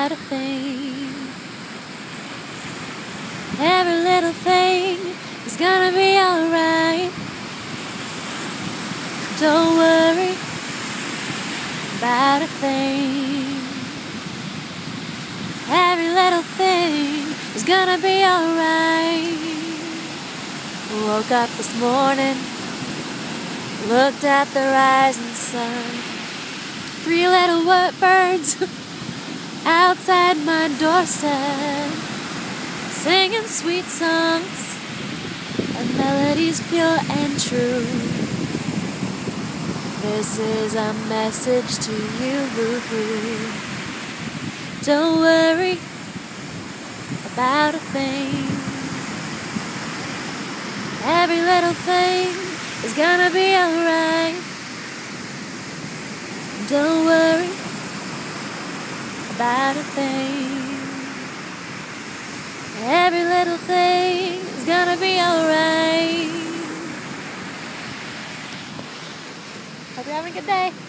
about a thing. Every little thing is gonna be alright. Don't worry about a thing. Every little thing is gonna be alright. Woke up this morning, looked at the rising sun. 3 little birds outside my doorstep, singing sweet songs and melodies pure and true. This is a message to you. Don't worry about a thing. Every little thing is gonna be alright. Don't worry about a thing. Every little thing is gonna be alright. Hope you're having a good day.